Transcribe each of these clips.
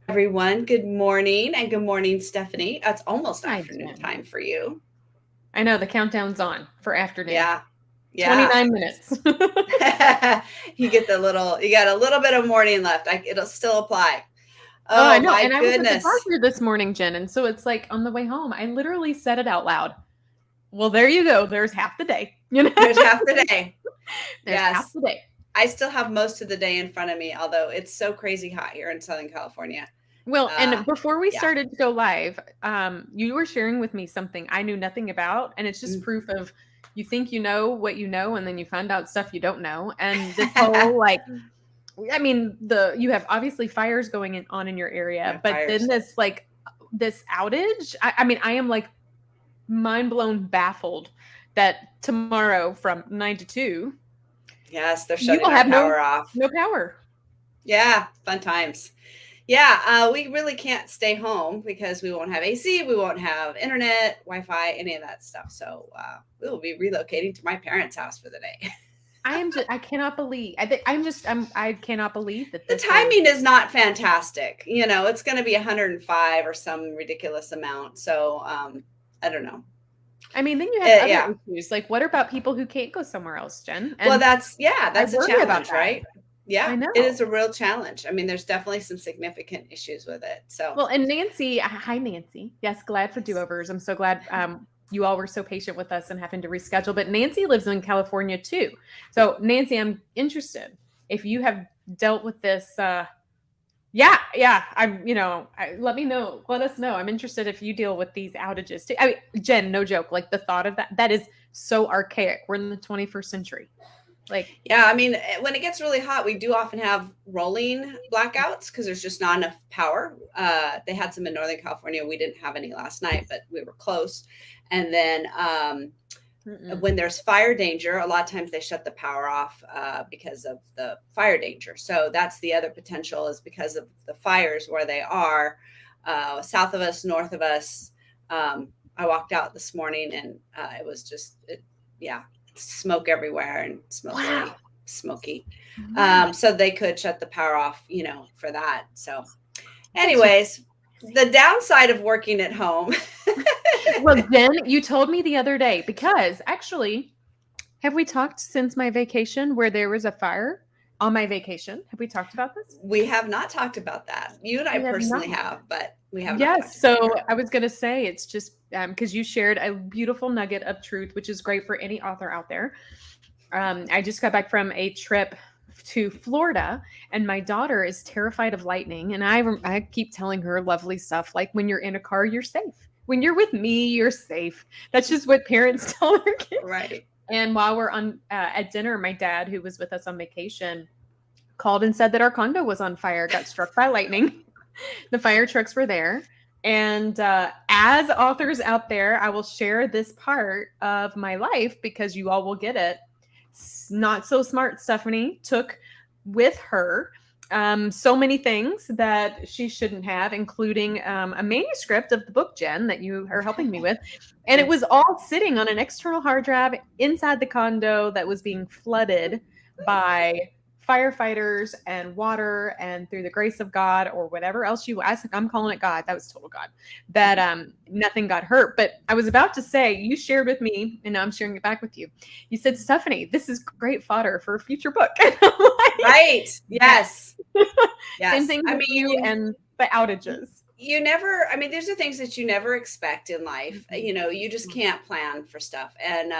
everyone. Good morning, and good morning, Stephanie. It's almost Hi, afternoon Jen. time for you. I know the countdown's on for afternoon. Yeah, yeah. 29 minutes. You got a little bit of morning left. It'll still apply. Oh, I Oh know. my And I was at the goodness. doctor this morning, Jen. And so it's like on the way home, I literally said it out loud. Well, there you go. There's half the day. There's half the day. There's half Yes. the day. I still have most of the day in front of me, although it's so crazy hot here in Southern California. Well, and before we Yeah. started to go live, you were sharing with me something I knew nothing about. And it's just proof of you think you know what you know, and then you find out stuff you don't know. And this whole I mean, you have obviously fires going on in your area, but then Fires. this outage. I mean, I am like mind blown, baffled that tomorrow from 9 to 2, Yes, they're you shutting will our have power off. no power. Yeah, fun times. Yeah, we really can't stay home because we won't have AC, we won't have internet, Wi-Fi, any of that stuff. So we will be relocating to my parents' house for the day. I cannot believe. I cannot believe that The this is. timing is not fantastic. It's going to be 105 or some ridiculous amount. So I don't know. I mean, then you have other Yeah. issues. Like, what about people who can't go somewhere else, Jen? Well, And that's I a worry about challenge, that. right? Yeah, I it is know. a real challenge. I mean, there's definitely some significant issues with it. So Well, and Nancy, hi Nancy. Yes, glad for do-overs. I'm so glad you all were so patient with us and having to reschedule. But Nancy lives in California too. So Nancy, I'm interested if you have dealt with this. Yeah. Let me know. Let us know. I'm interested if you deal with these outages too. I mean, Jen, no joke. Like the thought of that is so archaic. We're in the 21st century. Like, yeah, I mean, when it gets really hot, we do often have rolling blackouts because there's just not enough power. They had some in Northern California. We didn't have any last night, but we were close. And then when there's fire danger, a lot of times they shut the power off because of the fire danger. So that's the other potential, is because of the fires where they are south of us, north of us. I walked out this morning and it was just, smoke everywhere and it smells really smoky. So they could shut the power off, for that. So anyways, the downside of working at home. Well, Jen, you told me the other day, because actually, have we talked since my vacation where there was a fire on my vacation? Have we talked about this? We have not talked about that. You and I We have personally not. have, but we have not talked Yes. about So it. I was going to say, it's just because you shared a beautiful nugget of truth, which is great for any author out there. I just got back from a trip to Florida, and my daughter is terrified of lightning. And I keep telling her lovely stuff like, when you're in a car, you're safe. When you're with me, you're safe. That's just what parents tell their kids. Right. And while we're on at dinner, my dad, who was with us on vacation, called and said that our condo was on fire, got struck by lightning. The fire trucks were there. And as authors out there, I will share this part of my life because you all will get it. Not so smart Stephanie took with her so many things that she shouldn't have, including a manuscript of the book, Jen, that you are helping me with. And it was all sitting on an external hard drive inside the condo that was being flooded by firefighters and water, and through the grace of God, or whatever else I'm calling it God. That was total God, that nothing got hurt. But I was about to say, you shared with me, and now I'm sharing it back with you. You said, Stephanie, this is great fodder for a future book. Right. Yes. Yes. Same thing with you and the outages. There's the things that you never expect in life. You just can't plan for stuff. And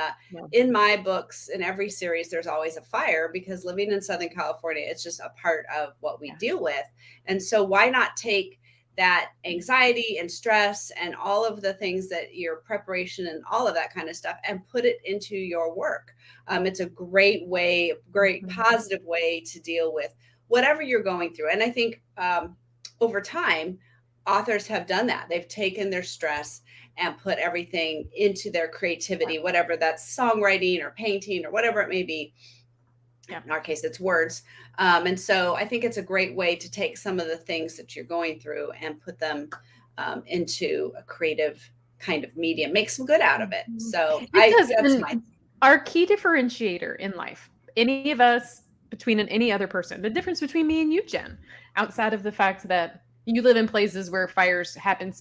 in my books, in every series, there's always a fire, because living in Southern California, it's just a part of what we deal with. And so why not take that anxiety and stress and all of the things that your preparation and all of that kind of stuff and put it into your work? It's a great positive way to deal with whatever you're going through. And I think over time, authors have done that. They've taken their stress and put everything into their creativity, whatever that's songwriting or painting or whatever it may be. In our case, it's words. And so I think it's a great way to take some of the things that you're going through and put them into a creative kind of medium, make some good out of it. So our key differentiator in life, any of us, between any other person, the difference between me and you, Jen, outside of the fact that You live in places where fires happen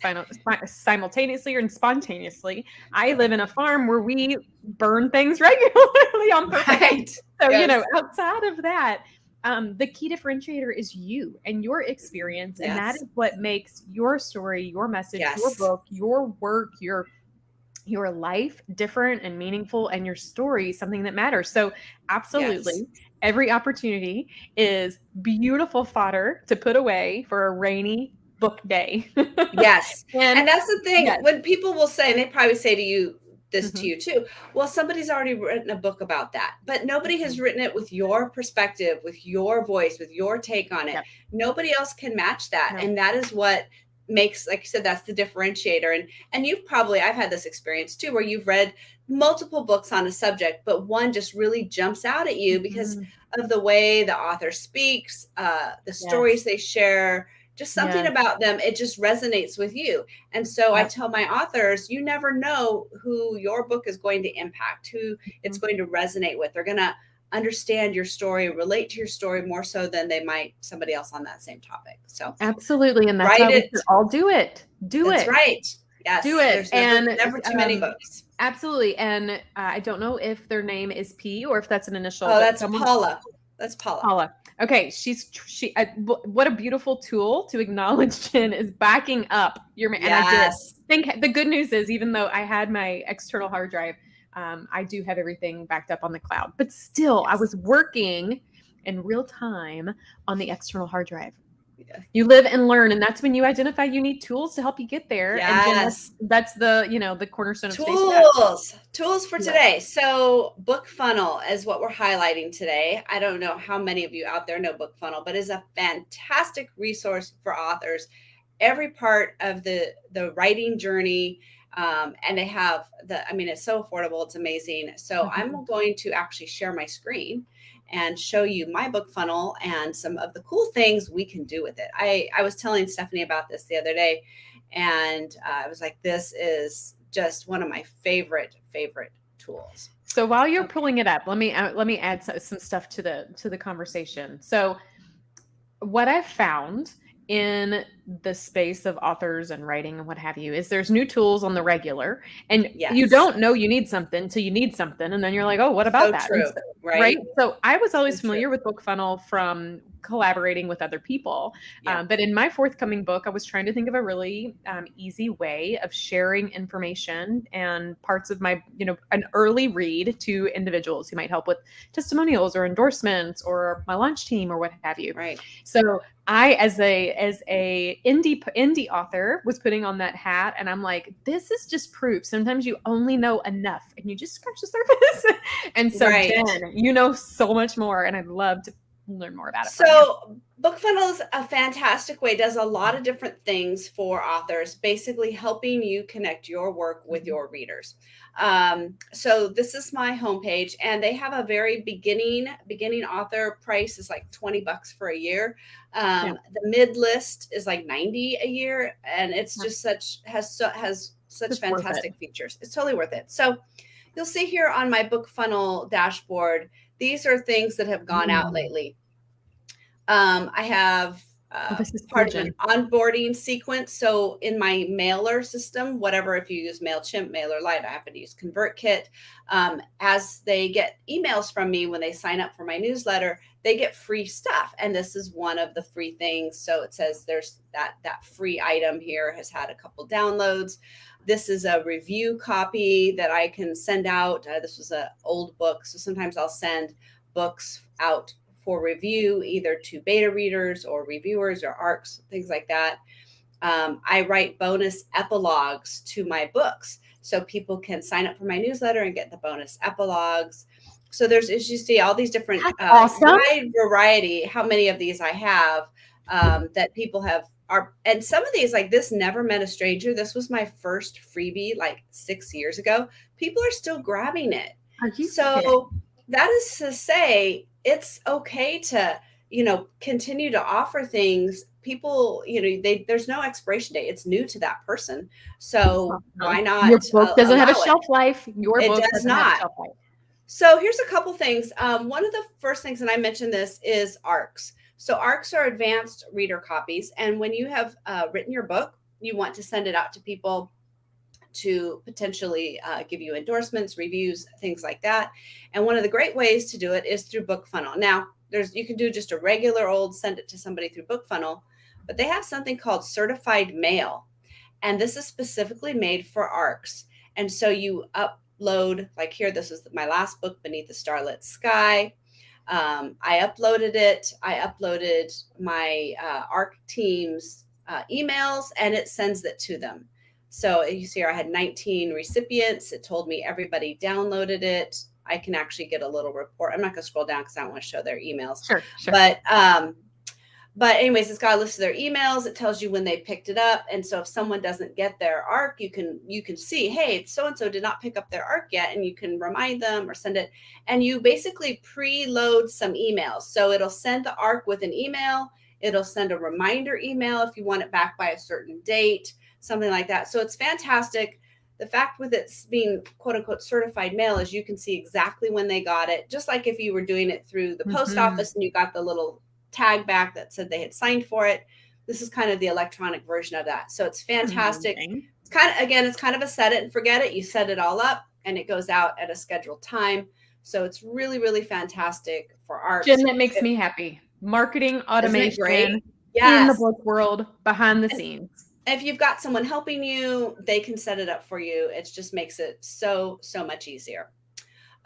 simultaneously or spontaneously. I live in a farm where we burn things regularly on purpose. Right. So, Yes. outside of that, the key differentiator is you and your experience. And that Yes. is what makes your story, your message, your Yes. book, your work, your life different and meaningful, and your story something that matters. So Yes. absolutely, every opportunity is beautiful fodder to put away for a rainy book day. Yes. And And that's the thing yes. when people will say, and they probably say to you this to Mhm. you too, well, somebody's already written a book about that, but nobody has Mhm. written it with your perspective, with your voice, with your take on it. Yep. Nobody else can match that. No. And that is what makes, like you said, that's the differentiator. And you've probably, I've had this experience too, where you've read multiple books on a subject, but one just really jumps out at you because Mhm. of the way the author speaks, the Yes. stories they share, just something Yes. about them, it just resonates with you. And so I Yep. tell my authors, you never know who your book is going to impact, who it's Mhm. going to resonate with. They're going to understand your story, relate to your story more so than they might somebody else on that same topic. So Absolutely, and that's why write we should it. all do it. Do That's it. right. Do Yes. it. There's never, And never too many books. absolutely. And I don't know if their name is P or if that's an initial, Oh, but that's someone Paula. That's Paula. Paula. Okay, what a beautiful tool to acknowledge Jen is backing up your and I did Yes. think the good news is even though I had my external hard drive, I do have everything backed up on the cloud, but still I Yes. was working in real time on the external hard drive. Yes. You live and learn, and that's when you identify you need tools to help you get there. And Jen, Yes. that's the the cornerstone of today's chat. Tools for Yeah. today. So Bookfunnel is what we're highlighting today. I don't know how many of you out there know Bookfunnel, but it's a fantastic resource for authors. Every part of the writing journey, and they have it's so affordable, it's amazing. So Mhm. I'm going to actually share my screen and show you my book funnel and some of the cool things we can do with it. I was telling Stephanie about this the other day, and I was like, this is just one of my favorite tools. So while you're Okay. pulling it up, let me add some stuff to the conversation. So what I've found in the space of authors and writing and what have you is there's new tools on the regular, and you Yes. don't know you need something till you need something, and then you're like, oh, what about So that? true, Right. right? So I was always So true. familiar with Bookfunnel from collaborating with other people. Yeah. But in my forthcoming book, I was trying to think of a really easy way of sharing information and parts of my, an early read to individuals who might help with testimonials or endorsements or my launch team or what have you. Right. So I, as a indie author, was putting on that hat, and I'm like, this is just proof. Sometimes you only know enough, and you just scratch the surface. And so, Right. Jen, you know so much more, and I'd love to learn more about it from you. So Bookfunnel is a fantastic way, does a lot of different things for authors, basically helping you connect your work with your readers. So this is my homepage, and they have a very beginning author price is like $20 for a year. The mid list is like 90 a year, and it's just has such It's fantastic features. It's totally worth it. So you'll see here on my Bookfunnel dashboard, these are things that have gone out lately. I have part of an onboarding sequence. So in my mailer system, whatever, if you use MailChimp, MailerLite, I happen to use ConvertKit. As they get emails from me when they sign up for my newsletter, they get free stuff. And this is one of the free things. So it says there's that free item here has had a couple downloads. This is a review copy that I can send out. This was an old book. So sometimes I'll send books out for review, either to beta readers or reviewers or ARCs, things like that. I write bonus epilogues to my books, so people can sign up for my newsletter and get the bonus epilogues. So there's, as you see, all these different wide variety. How many of these I have that people have and some of these, like this, Never Met a Stranger. This was my first freebie like 6 years ago. People are still grabbing it. Are you so kidding? That is to say, it's okay to, continue to offer things. People, there's no expiration date. It's new to that person. So why not? Your book doesn't have a allow shelf life. Your It book does doesn't have a not. shelf life. So here's a couple things. One of the first things, and I mentioned this, is ARCs. So ARCs are advanced reader copies. And when you have written your book, you want to send it out to people to potentially give you endorsements, reviews, things like that. And one of the great ways to do it is through Bookfunnel. Now, you can do just a regular old send it to somebody through Bookfunnel, but they have something called certified mail. And this is specifically made for ARCs. And so you upload, like here, this is my last book, Beneath the Starlit Sky. I uploaded it. I uploaded my ARC team's emails, and it sends it to them. So you see here, I had 19 recipients. It told me everybody downloaded it. I can actually get a little report. I'm not going to scroll down because I don't want to show their emails. Sure. But anyways, it's got a list of their emails. It tells you when they picked it up. And so if someone doesn't get their ARC, you can see, hey, so-and-so did not pick up their ARC yet. And you can remind them or send it. And you basically preload some emails. So it'll send the ARC with an email. It'll send a reminder email if you want it back by a certain date, something like that. So it's fantastic. The fact with it being quote unquote certified mail is you can see exactly when they got it. Just like if you were doing it through the post office and you got the little tag back that said they had signed for it. This is kind of the electronic version of that. So it's fantastic. It's kind of a set it and forget it. You set it all up and it goes out at a scheduled time. So it's really, really fantastic for ARCs. Jen, that makes me happy. Marketing automation in the book world, behind the scenes. If you've got someone helping you, they can set it up for you. It just makes it so much easier.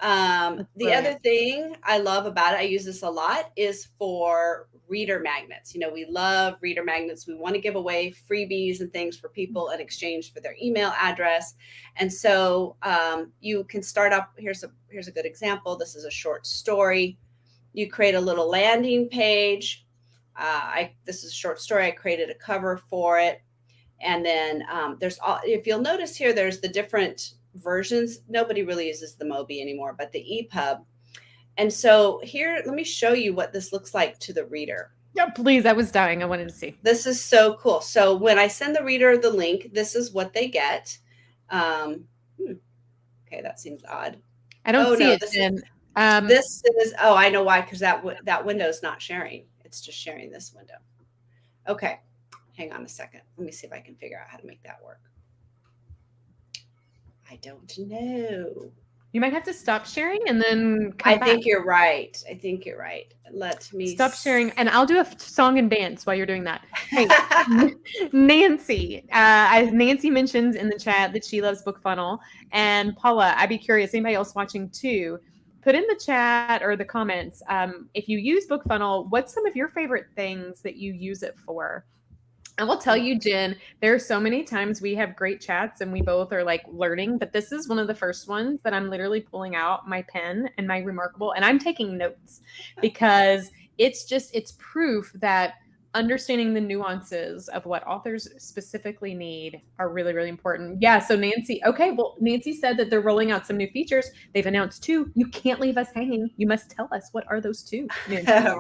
The other thing I love about it, I use this a lot, is for reader magnets. You know, we love reader magnets. We want to give away freebies and things for people in exchange for their email address. And so you can start up. Here's a good example. This is a short story. You create a little landing page. This is a short story. I created a cover for it. And then if you'll notice here, there's the different versions. Nobody really uses the Mobi anymore, but the EPUB. And so here, let me show you what this looks like to the reader. Yeah, please. I was dying. I wanted to see. This is so cool. So when I send the reader the link, this is what they get. Okay, that seems odd. I don't see it. This is, I know why, because that window is not sharing. It's just sharing this window. Okay, hang on a second. Let me see if I can figure out how to make that work. I don't know. You might have to stop sharing and then I think you're right. Let me stop sharing, and I'll do a song and dance while you're doing that. Hey, Nancy. Nancy mentions in the chat that she loves Bookfunnel. And Paula, I'd be curious, anybody else watching too, put in the chat or the comments, if you use Bookfunnel, what's some of your favorite things that you use it for? I will tell you, Jen, there are so many times we have great chats and we both are like learning, but this is one of the first ones that I'm literally pulling out my pen and my Remarkable, and I'm taking notes because it's proof that understanding the nuances of what authors specifically need are really, really important. Yeah. So Nancy, Nancy said that they're rolling out some new features. They've announced 2. You can't leave us hanging. You must tell us, what are those 2?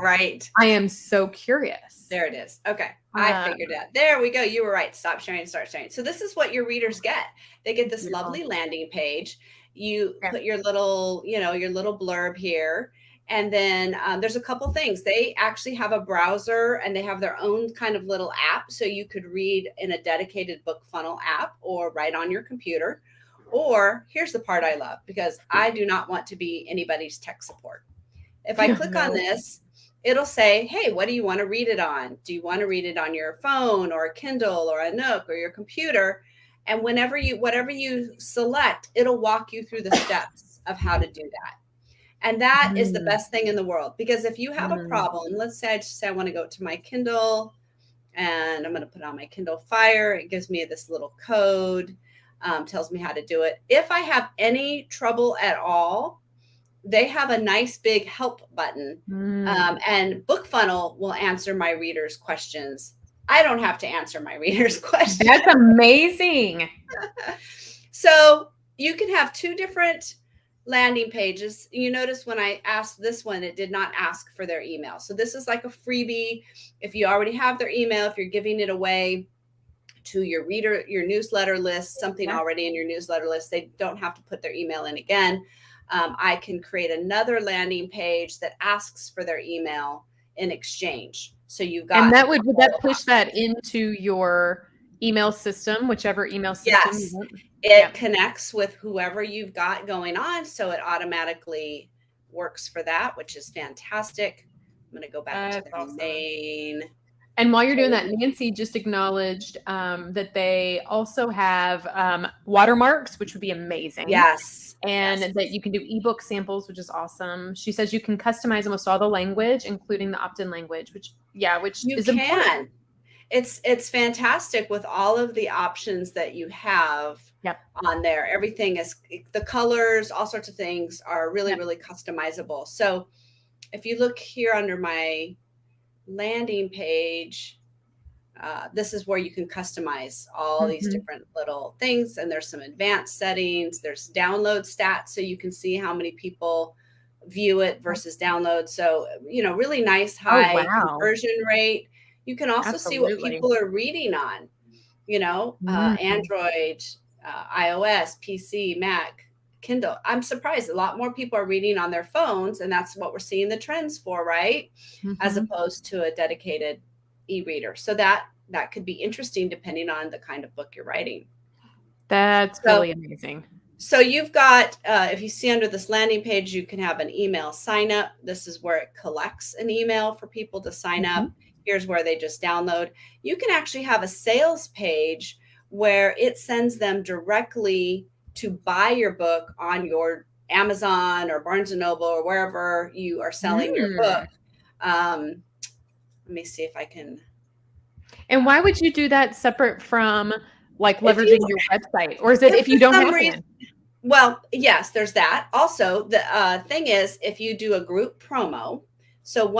Right. I am so curious. There it is. Okay. I figured it out. There we go. You were right. Stop sharing, start sharing. So this is what your readers get. They get this lovely landing page. You put your little, your little blurb here. And then there's a couple things. They actually have a browser and they have their own kind of little app. So you could read in a dedicated Bookfunnel app or right on your computer. Or here's the part I love, because I do not want to be anybody's tech support. If I click on this, it'll say, hey, what do you want to read it on? Do you want to read it on your phone or a Kindle or a Nook or your computer? And whatever you select, it'll walk you through the steps of how to do that. And that is the best thing in the world, because if you have a problem, let's say I want to go to my Kindle and I'm going to put on my Kindle Fire. It gives me this little code, tells me how to do it. If I have any trouble at all, they have a nice big help button, and Bookfunnel will answer my readers' questions. I don't have to answer my readers' questions. That's amazing. So you can have 2 different landing pages. You notice when I asked this one, it did not ask for their email. So this is like a freebie. If you already have their email, if you're giving it away to your reader, your newsletter list, something already in your newsletter list, they don't have to put their email in again. I can create another landing page that asks for their email in exchange. So you've got And that would that push that into your email system, whichever email system you yes, want? it Yeah. connects with whoever you've got going on. So it automatically works for that, which is fantastic. I'm going to go back to That's the awesome. main And while you're doing that, page. Nancy just acknowledged that they also have watermarks, which would be amazing. Yes. And Yes. that you can do ebook samples, which is awesome. She says you can customize almost all the language, including the opt-in language, which You is important. can. It's fantastic with all of the options that you have Yep. on there. Everything is the colors, all sorts of things are really, Yep. really customizable. So if you look here under my landing page, this is where you can customize all these different little things. And there's some advanced settings. There's download stats, so you can see how many people view it versus download. So, really nice Oh, high wow. conversion rate. You can also see what Absolutely. people are reading on, Android, iOS, PC, Mac, Kindle. I'm surprised a lot more people are reading on their phones, and that's what we're seeing the trends for, right? As opposed to a dedicated e-reader. So that could be interesting depending on the kind of book you're writing. That's really amazing. So you've got, if you see under this landing page, you can have an email sign up. This is where it collects an email for people to sign up. Here's where they just download. You can actually have a sales page where it sends them directly to buy your book on your Amazon or Barnes & Noble or wherever you are selling your book. Let me see if I can. And why would you do that separate from like leveraging your website? Or is it if you don't have one? Well, yes, there's that. Also, the thing is, if you do a group promo, so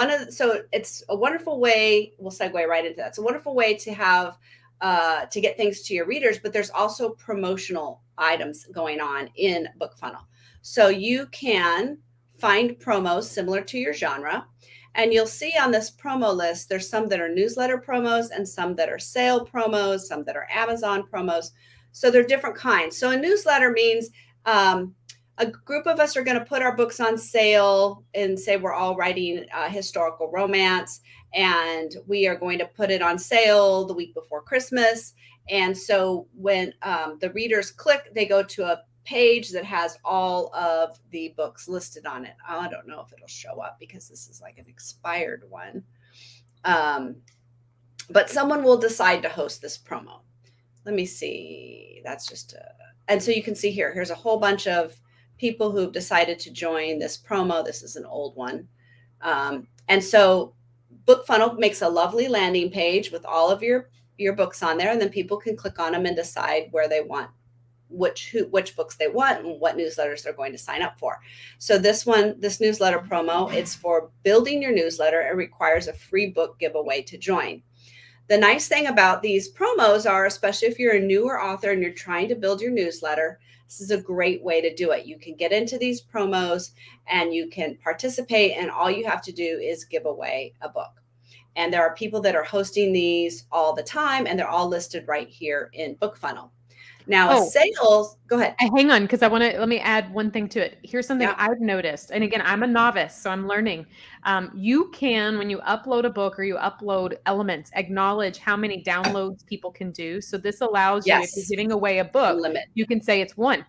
it's a wonderful way. We'll segue right into that. It's a wonderful way to have to get things to your readers, but there's also promotional items going on in Bookfunnel. So you can find promos similar to your genre. And you'll see on this promo list, there's some that are newsletter promos and some that are sale promos, some that are Amazon promos. So they're different kinds. So a newsletter means a group of us are going to put our books on sale and say we're all writing historical romance, and we are going to put it on sale the week before Christmas. And so when the readers click, they go to a page that has all of the books listed on it. I don't know if it'll show up because this is like an expired one. But someone will decide to host this promo. Let me see. That's just and so you can see here's a whole bunch of people who've decided to join this promo. This is an old one. And so Bookfunnel makes a lovely landing page with all of your books on there, and then people can click on them and decide where they want which books they want and what newsletters they're going to sign up for. So this newsletter promo, it's for building your newsletter. It requires a free book giveaway to join. The nice thing about these promos are, especially if you're a newer author and you're trying to build your newsletter, this is a great way to do it. You can get into these promos and you can participate, and all you have to do is give away a book. And there are people that are hosting these all the time, and they're all listed right here in Bookfunnel. Now, sales, go ahead. Hang on, because let me add one thing to it. Here's something I've noticed. And again, I'm a novice, so I'm learning. You can, when you upload a book or you upload elements, acknowledge how many downloads people can do. So this allows you, if you're giving away a book, you can say it's 1.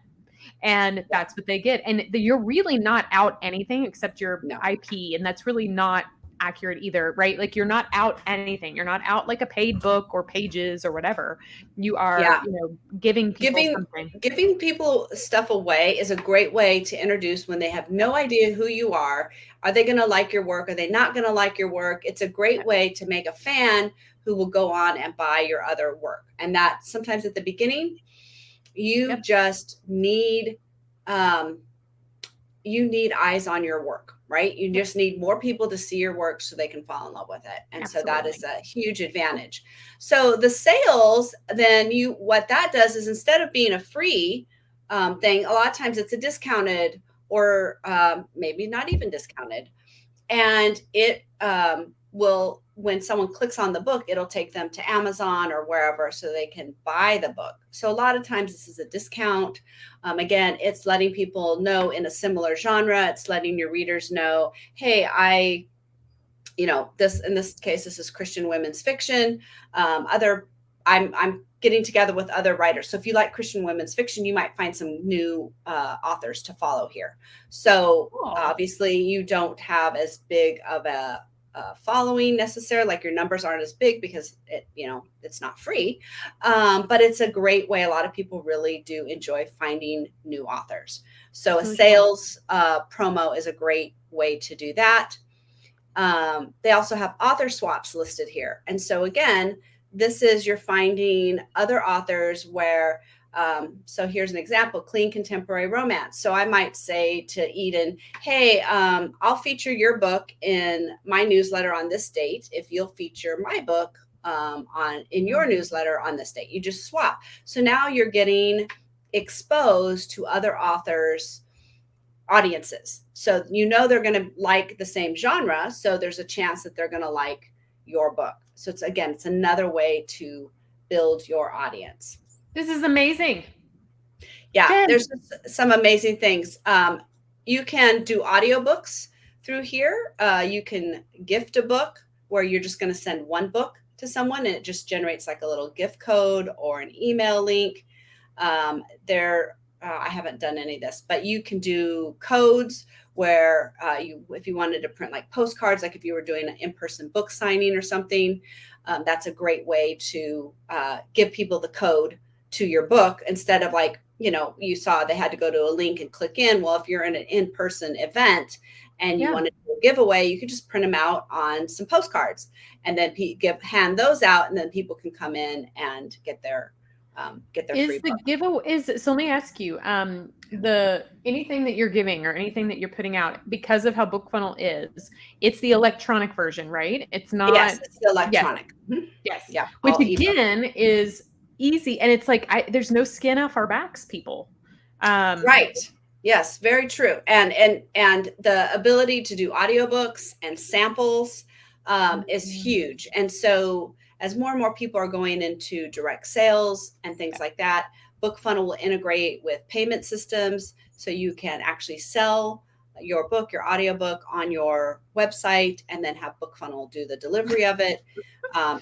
And that's what they get. And you're really not out anything except your IP. And that's really not accurate either, right? Like you're not out anything. You're not out like a paid book or pages or whatever. You are, giving people something. Giving people stuff away is a great way to introduce when they have no idea who you are. Are they going to like your work? Are they not going to like your work? It's a great way to make a fan who will go on and buy your other work. And that sometimes at the beginning, you just need, eyes on your work. Right? You just need more people to see your work so they can fall in love with it. And so that is a huge advantage. So the sales, then what that does is instead of being a free thing, a lot of times it's a discounted or maybe not even discounted. And it will, when someone clicks on the book, it'll take them to Amazon or wherever so they can buy the book. So a lot of times this is a discount. Again, it's letting people know in a similar genre. It's letting your readers know, hey, this, in this case, this is Christian women's fiction. I'm getting together with other writers. So if you like Christian women's fiction, you might find some new authors to follow here. So obviously you don't have as big of a following necessarily, like your numbers aren't as big because it's not free. But it's a great way. A lot of people really do enjoy finding new authors. So a sales promo is a great way to do that. They also have author swaps listed here. And so again, this is, you're finding other authors where, so here's an example, clean contemporary romance. So I might say to Eden, hey, I'll feature your book in my newsletter on this date if you'll feature my book in your newsletter on this date. You just swap. So now you're getting exposed to other authors' audiences. So they're going to like the same genre. So there's a chance that they're going to like your book. So it's another way to build your audience. This is amazing. Yeah, Jen. There's some amazing things. You can do audiobooks through here. You can gift a book where you're just going to send one book to someone and it just generates like a little gift code or an email link. I haven't done any of this, but you can do codes where if you wanted to print like postcards, like if you were doing an in-person book signing or something, that's a great way to give people the code to your book instead of like, you saw they had to go to a link and click in. Well, if you're in an in-person event and you want to do a giveaway, you could just print them out on some postcards and then hand those out, and then people can come in and get their free book. So let me ask you, anything that you're giving or anything that you're putting out, because of how Bookfunnel is, it's the electronic version, right? It's not. Yes, it's the electronic. Yes. Yeah. Which again is easy, and it's like there's no skin off our backs, people. Right. Yes, very true. And the ability to do audiobooks and samples is huge. And so as more and more people are going into direct sales and things like that, Bookfunnel will integrate with payment systems so you can actually sell your book, your audiobook on your website, and then have Bookfunnel do the delivery of it.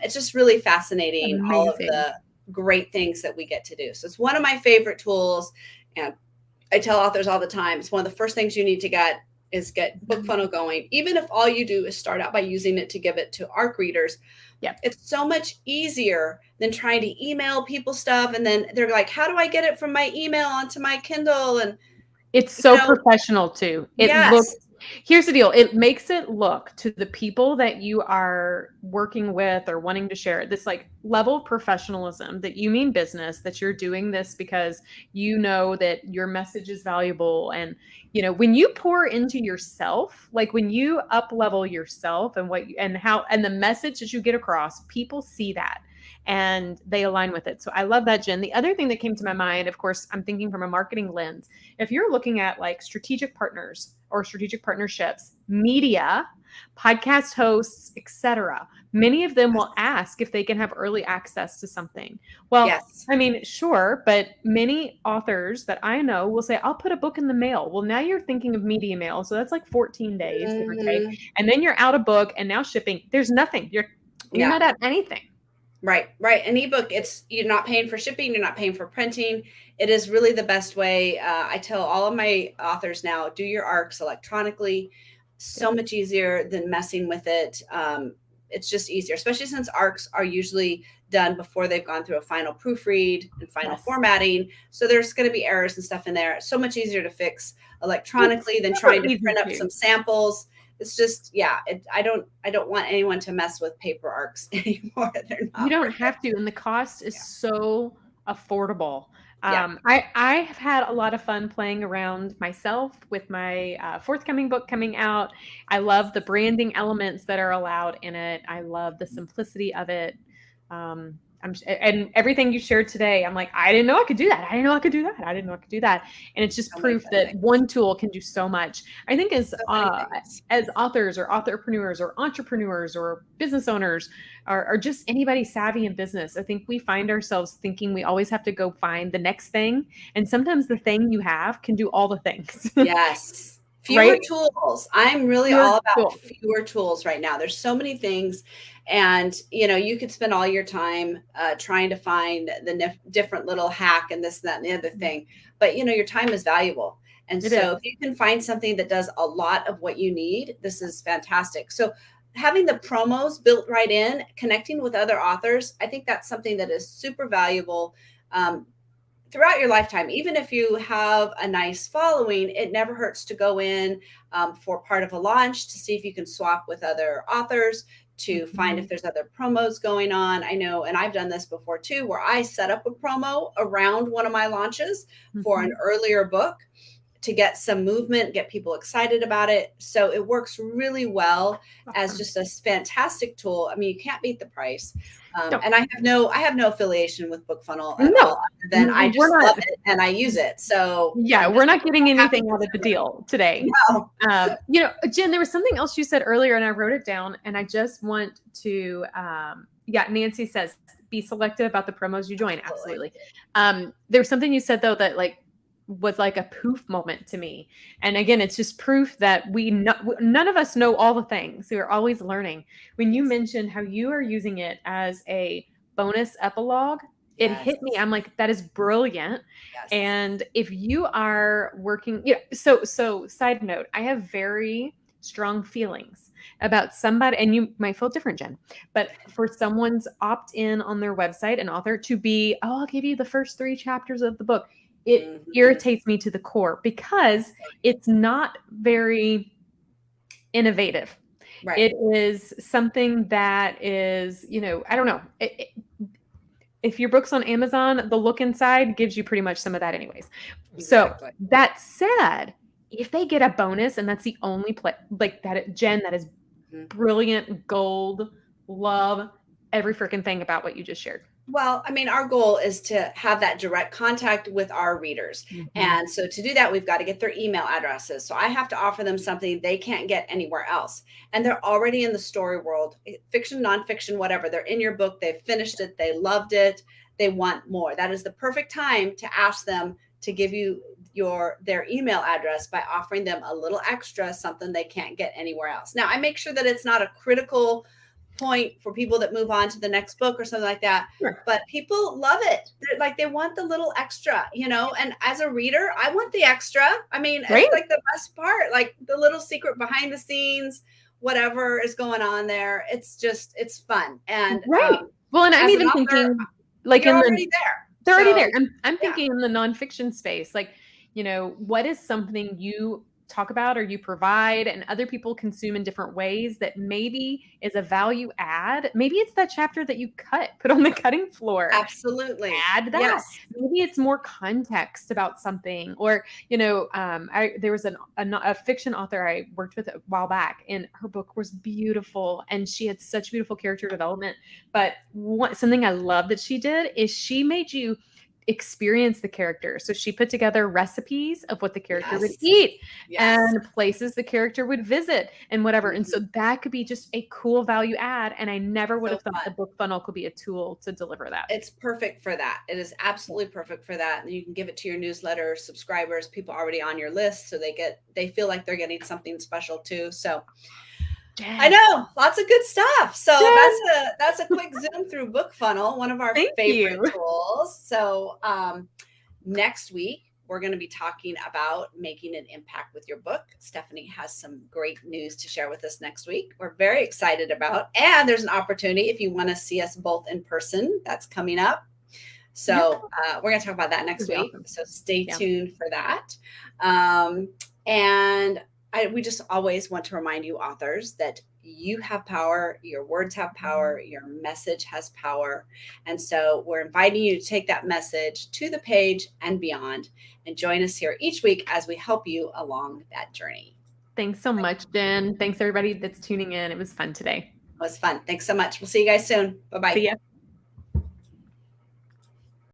It's just really fascinating. Amazing. All of the great things that we get to do. So it's one of my favorite tools. And I tell authors all the time, it's one of the first things you need to get Bookfunnel going. Even if all you do is start out by using it to give it to ARC readers, it's so much easier than trying to email people stuff. And then they're like, how do I get it from my email onto my Kindle? And it's so professional too. Here's the deal. It makes it look to the people that you are working with or wanting to share this like level of professionalism that you mean business, that you're doing this because you know that your message is valuable. And, when you pour into yourself, like when you up level yourself and and the message that you get across, people see that and they align with it. So I love that, Jen. The other thing that came to my mind, of course, I'm thinking from a marketing lens. If you're looking at like strategic partners or strategic partnerships, media, podcast hosts, etc., many of them will ask if they can have early access to something. Well, I mean, sure, but many authors that I know will say, I'll put a book in the mail. Well, now you're thinking of media mail. So that's like 14 days, give or take. And then you're out a book and now shipping. There's nothing. You're not at anything. Right. An ebook, you're not paying for shipping, you're not paying for printing. It is really the best way. I tell all of my authors now, do your ARCs electronically. So much easier than messing with it. It's just easier, especially since ARCs are usually done before they've gone through a final proofread and final formatting. So there's going to be errors and stuff in there. It's so much easier to fix electronically than trying to print up some samples. It's just, I don't want anyone to mess with paper ARCs anymore. You don't have to. And the cost is so affordable. I have had a lot of fun playing around myself with my forthcoming book coming out. I love the branding elements that are allowed in it. I love the simplicity of it. And everything you shared today, I'm like, I didn't know I could do that. I didn't know I could do that. I didn't know I could do that. And it's just proof that one tool can do so much. I think as authors or authorpreneurs or entrepreneurs or business owners or just anybody savvy in business, I think we find ourselves thinking we always have to go find the next thing. And sometimes the thing you have can do all the things. Yes. Fewer tools. I'm really all about Cool. fewer tools right now. There's so many things, and you could spend all your time trying to find the different little hack and this, that, and the other thing. But your time is valuable, and so if you can find something that does a lot of what you need, this is fantastic. So having the promos built right in, connecting with other authors, I think that's something that is super valuable. Throughout your lifetime, even if you have a nice following, it never hurts to go in for part of a launch to see if you can swap with other authors, to find if there's other promos going on. I know, and I've done this before too, where I set up a promo around one of my launches for an earlier book to get some movement, get people excited about it. So it works really well as just a fantastic tool. I mean, you can't beat the price. And I have no affiliation with Bookfunnel at all, other than I just love it and I use it. So we're not getting anything out of the deal today. No. Jen, there was something else you said earlier, and I wrote it down, and I just want to, Nancy says, be selective about the promos you join. Absolutely. There was something you said though that was like a poof moment to me. And again, it's just proof that none of us know all the things. We're always learning. When you mentioned how you are using it as a bonus epilogue, it hit me. I'm like, that is brilliant. Yes. And if you are working, so side note, I have very strong feelings about somebody, and you might feel different, Jen, but for someone's opt-in on their website, an author, to be, I'll give you the first 3 chapters of the book. It irritates me to the core because it's not very innovative. Right. It is something that is, I don't know. If your book's on Amazon, the look inside gives you pretty much some of that anyways. Exactly. So that said, if they get a bonus and that's the only Jen, that is brilliant, gold, love every freaking thing about what you just shared. Well, I mean, our goal is to have that direct contact with our readers. And so to do that, we've got to get their email addresses. So I have to offer them something they can't get anywhere else. And they're already in the story world, fiction, nonfiction, whatever. They're in your book. They've finished it. They loved it. They want more. That is the perfect time to ask them to give you their email address by offering them a little extra, something they can't get anywhere else. Now, I make sure that it's not a critical point for people that move on to the next book or something like that. Sure. But people love it. They want the little extra, and as a reader, I want the extra. I mean, It's like the best part, like the little secret behind the scenes, whatever is going on there. It's fun. And well, and I'm even thinking they're already there. They're already there. I'm thinking in the nonfiction space, what is something you talk about or you provide and other people consume in different ways that maybe is a value add. Maybe it's that chapter that you put on the cutting floor. Absolutely. Add that. Yes. Maybe it's more context about something, or, there was a fiction author I worked with a while back, and her book was beautiful and she had such beautiful character development. But something I love that she did is she made you experience the character. So she put together recipes of what the character would eat and places the character would visit and whatever. And so that could be just a cool value add. And I never would have thought the Bookfunnel could be a tool to deliver that. It's perfect for that. It is absolutely perfect for that. And you can give it to your newsletter subscribers, people already on your list, so they feel like they're getting something special too. So I know, lots of good stuff. So that's a quick zoom through Bookfunnel, one of our favorite tools. So next week, we're going to be talking about making an impact with your book. Stephanie has some great news to share with us next week. We're very excited about, and there's an opportunity if you want to see us both in person, that's coming up. So we're going to talk about that next week. Awesome. So stay tuned for that. And we just always want to remind you authors that you have power, your words have power, your message has power. And so we're inviting you to take that message to the page and beyond, and join us here each week as we help you along that journey. Thanks so much, Jen. Thanks everybody that's tuning in. It was fun today. It was fun. Thanks so much. We'll see you guys soon. Bye-bye. See ya.